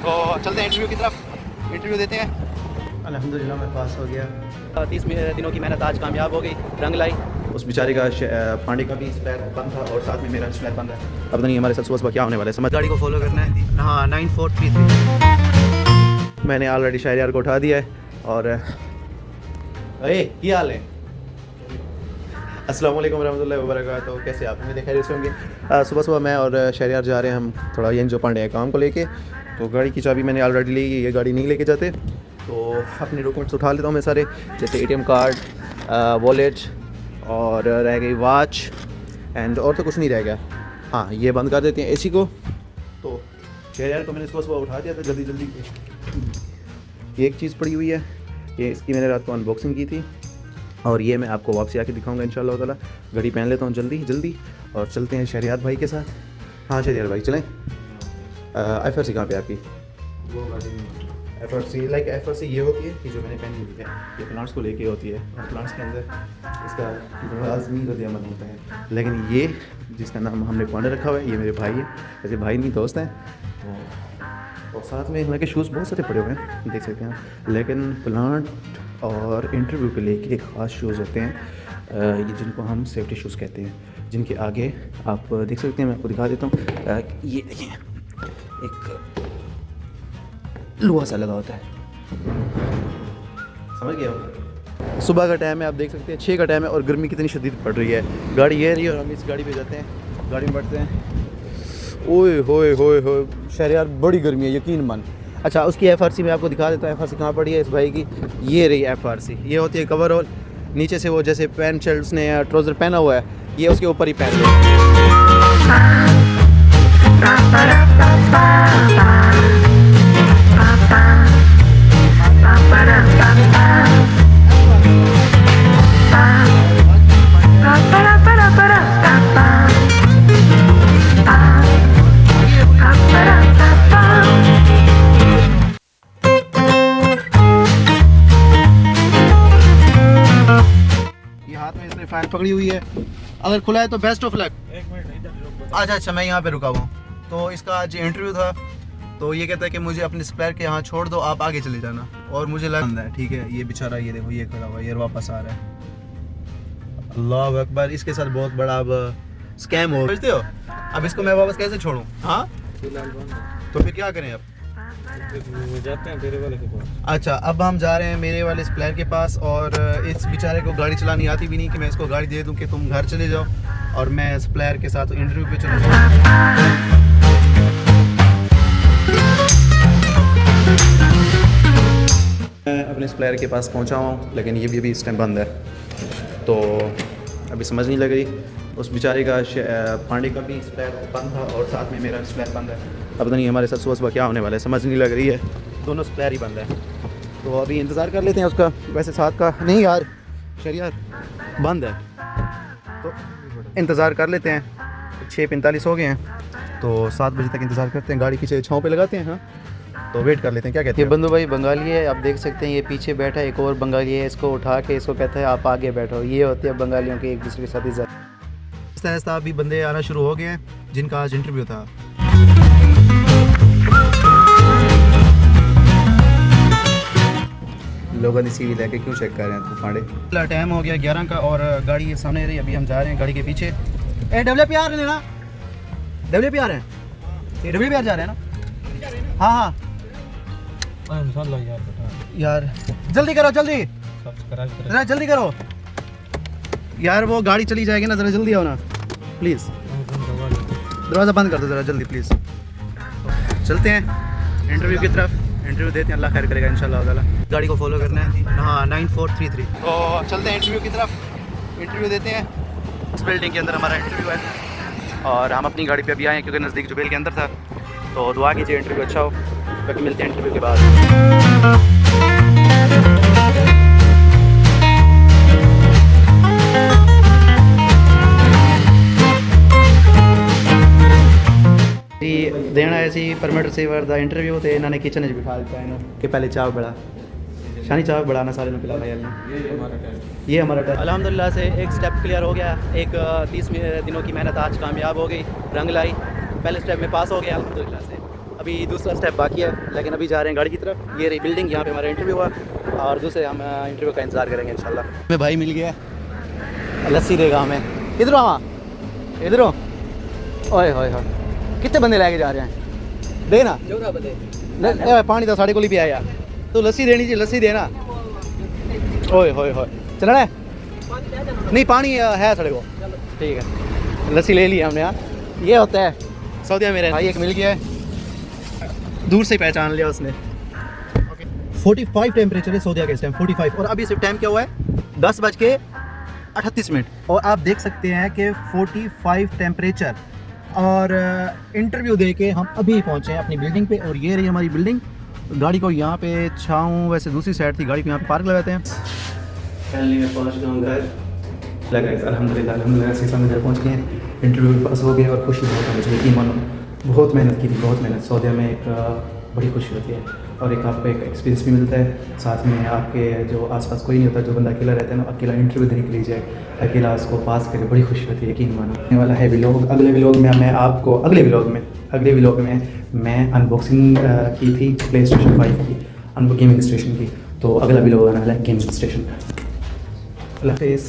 तो चलते हैं इंटरव्यू की तरफ, इंटरव्यू देते हैं। अल्हम्दुलिल्लाह मैं पास हो गया। 30 दिनों की मेहनत आज कामयाब हो गई, रंग लाई। उस बेचारे का पांडे का भी स्पैर बंद था और साथ में मेरा स्पैर बंद है। अब नहीं हमारे साथ सुबह क्या होने वाला है समझ। गाड़ी को फॉलो करना है। हाँ 9433 मैंने ऑलरेडी शहरियार को उठा दिया है। और क्या हाल है? अस्सलाम वालेकुम रहमतुल्लाहि व बरकातहू। कैसे आप? उम्मीद है खैरियत से होंगे। सुबह सुबह मैं और शहरियार जा रहे हैं हम थोड़ा ये जो पांडे काम को लेके। तो गाड़ी की चाबी मैंने ऑलरेडी ली, ये गाड़ी नहीं लेके जाते। तो अपने डॉक्यूमेंट्स उठा लेता हूँ मैं सारे, जैसे ATM कार्ड, वॉलेट और रह गई वॉच एंड और तो कुछ नहीं रह गया। हाँ ये बंद कर देते हैं AC को। तो शहरियार को मैंने सुबह उठा दिया था जल्दी जल्दी। ये एक चीज़ पड़ी हुई है, ये इसकी मैंने रात को अनबॉक्सिंग की थी और ये मैं आपको वापसी आके दिखाऊंगा इंशाल्लाह ताला। घड़ी पहन लेता हूँ जल्दी जल्दी और चलते हैं शहरियार भाई के साथ। हाँ शहरियार भाई चलें। FRC कहाँ पे आपकी? वो FRC FRC ये होती है कि जो मैंने पहनी हुई है, ये प्लांट्स को लेके होती है और प्लांट्स के अंदर इसका लाजमी रद्द-ए-अमल होता है। लेकिन ये जिसका नाम हमने पांडे रखा हुआ है, ये मेरे भाई है, ऐसे भाई नहीं दोस्त हैं। और साथ में हालांकि शूज़ बहुत सारे पड़े हुए हैं देख सकते हैं, लेकिन प्लांट और इंटरव्यू के लिए एक ख़ास शूज़ होते हैं, ये जिनको हम सेफ्टी शूज़ कहते हैं, जिनके आगे आप देख सकते हैं, मैं आपको दिखा देता हूँ। ये देखिए एक लोहा सा लगा होता है, समझ गए आप? सुबह का टाइम है, आप देख सकते हैं 6 का टाइम है और गर्मी कितनी शदीद पड़ रही है। गाड़ी ये रही है और हम इस गाड़ी पे जाते हैं, गाड़ी में बैठते हैं। ओए होए होए होए शहरियार बड़ी गर्मी है यकीन मान। अच्छा उसकी FRC मैं आपको दिखा देता हूँ। FRC कहाँ पड़ी है इस भाई की? ये रही FRC। ये होती है कवर होल, नीचे से वो जैसे पैंट शर्ट उसने ट्राउज़र पहना हुआ है, ये उसके ऊपर ही पहन लिया। फाइल पकड़ी हुई है, अगर खुला है तो बेस्ट ऑफ लक। अच्छा मैं यहाँ पे रुका हुआ हूँ। तो इसका आज इंटरव्यू था, तो ये कहता है कि मुझे अपने सप्लायर के यहाँ छोड़ दो, आप आगे चले जाना। और मुझे लगता है ठीक है, ये बेचारा ये देखो ये खड़ा हुआ, ये वापस आ रहा है। अल्लाह अकबर, इसके साथ बहुत बड़ा अब स्कैम हो, समझते हो? अब इसको मैं वापस कैसे छोड़ूँ? हाँ तो फिर क्या करें अब? जाते हैं मेरे वाले के पास। अच्छा अब हम जा रहे हैं मेरे वाले सप्लायर के पास, और इस बेचारे को गाड़ी चलानी आती भी नहीं कि मैं इसको गाड़ी दे दूं कि तुम घर चले जाओ और मैं सप्लायर के साथ इंटरव्यू पे चले जाऊँ। मैं अपने सप्लायर के पास पहुंचा हूँ, लेकिन ये भी अभी इस टाइम बंद है, तो अभी समझ नहीं लग रही। उस बेचारे का पांडे का भी स्पैर बंद था और साथ में मेरा स्पैर बंद है। अब नहीं हमारे साथ सुबह क्या होने वाला है समझ नहीं लग रही है, दोनों स्पैर ही बंद है। तो अभी इंतज़ार कर लेते हैं उसका। वैसे साथ का नहीं यार शहरियार बंद है, तो इंतज़ार कर लेते हैं। 6:45 हो गए हैं, तो 7 बजे तक इंतज़ार करते हैं। गाड़ी पीछे छाँव पे लगाते हैं। हाँ तो वेट कर लेते हैं। क्या कहते हैं? बंधु भाई बंगाली है, आप देख सकते हैं। ये पीछे बैठा है एक और बंगाली है, इसको उठा के इसको कहता है आप आगे बैठो। ये होती है बंगालियों के एक दूसरे के साथ इज़्ज़त। आहिस्ता अभी बंदे आना शुरू हो गए हैं जिनका आज इंटरव्यू था। लोगों ने CV लेके क्यों चेक कर रहे हैं तो पांडे? टाइम हो गया 11 का और गाड़ी सामने रही। अभी हम जा रहे हैं गाड़ी के पीछे। WPR ने ना WPR है, WPR जा रहे हैं ना? हाँ यार जल्दी करो, जल्दी जरा जल्दी करो यार, वो गाड़ी चली जाएगी ना, ज़रा जल्दी आओ ना प्लीज़। दरवाज़ा बंद कर दो ज़रा जल्दी प्लीज़। चलते हैं इंटरव्यू की तरफ, इंटरव्यू देते हैं, अल्लाह खैर करेगा इंशाल्लाह ताला। गाड़ी को फॉलो करना है। हाँ 9433। तो चलते हैं इंटरव्यू की तरफ, इंटरव्यू देते हैं। इस बिल्डिंग के अंदर हमारा इंटरव्यू है और हम अपनी गाड़ी पे अभी आए हैं क्योंकि नज़दीक जुबेल के अंदर था। तो दुआ कीजिए इंटरव्यू अच्छा हो। बाकी मिलते हैं इंटरव्यू के बाद। देना ऐसी परमिट रिसीवर दा इंटरव्यू थे, इन्होंने किचन में बिठा दिया है कि पहले चाय बड़ा शानी चाय बढ़ाना सारे ने पिलाना। ये हमारा टाइम अल्हम्दुलिल्लाह से एक स्टेप क्लियर हो गया। एक 30 दिनों की मेहनत आज कामयाब हो गई, रंग लाई। पहले स्टेप में पास हो गया अल्हम्दुलिल्लाह से। अब अभी दूसरा स्टेप बाकी है, लेकिन अभी जा रहे हैं गाड़ी की तरफ। ये रही बिल्डिंग, यहाँ पे हमारा इंटरव्यू हुआ और दूसरे हम इंटरव्यू का इंतज़ार करेंगे इंशाल्लाह। हमें भाई मिल गया, लस्सी देगा हमें। किधरों आवा, इधरों। ओए होए होए, कितने बंदे लेके जा रहे हैं? देना पानी तो साढ़े को ही पिया यार, तो लस्सी देनी चाहिए, लस्सी देना। ओए होए होए, चलना है? नहीं पानी है साढ़े को, ठीक है। लस्सी ले ली हमने। यार ये होता है सऊदीया में भाई। एक मिल गया है, दूर से पहचान लिया उसने। 45 टेम्परेचर है सऊदीया का इस टाइम, 45। और अभी सिर्फ टाइम क्या हुआ है? 10:38। और आप देख सकते हैं कि 45 टेम्परेचर। और इंटरव्यू दे के हम अभी पहुँचे हैं अपनी बिल्डिंग पे। और ये रही हमारी बिल्डिंग। गाड़ी को यहाँ पे छाऊँ, वैसे दूसरी साइड थी, गाड़ी को यहाँ पे पार्क लगाते हैं। फाइनली मैं पहुँच गया हूँ घर। अल्हम्दुलिल्लाह शीशा में घर पहुँच गए हैं। इंटरव्यू भी पास हो गए और खुशी बहुत है मुझे, यकीन मानो। बहुत मेहनत की थी, बहुत मेहनत। सऊदीया में एक बड़ी खुशी होती है और एक आपको एक एक्सपीरियंस भी मिलता है। साथ में आपके जो आसपास कोई नहीं होता, जो बंदा अकेला रहता है ना, अकेला इंटरव्यू देने के लिए जाए, अकेला उसको पास करे, बड़ी खुशी होती है, यकीन मानो। आने वाला है व्लॉग, अगले व्लॉग में मैं आपको अगले व्लॉग में मैं अनबॉक्सिंग की थी प्ले स्टेशन 5 की, गेमिंग स्टेशन की। तो अगला व्लॉग आने वाला है गेमिंग स्टेशन का। अल्लाह हाफ़िज़।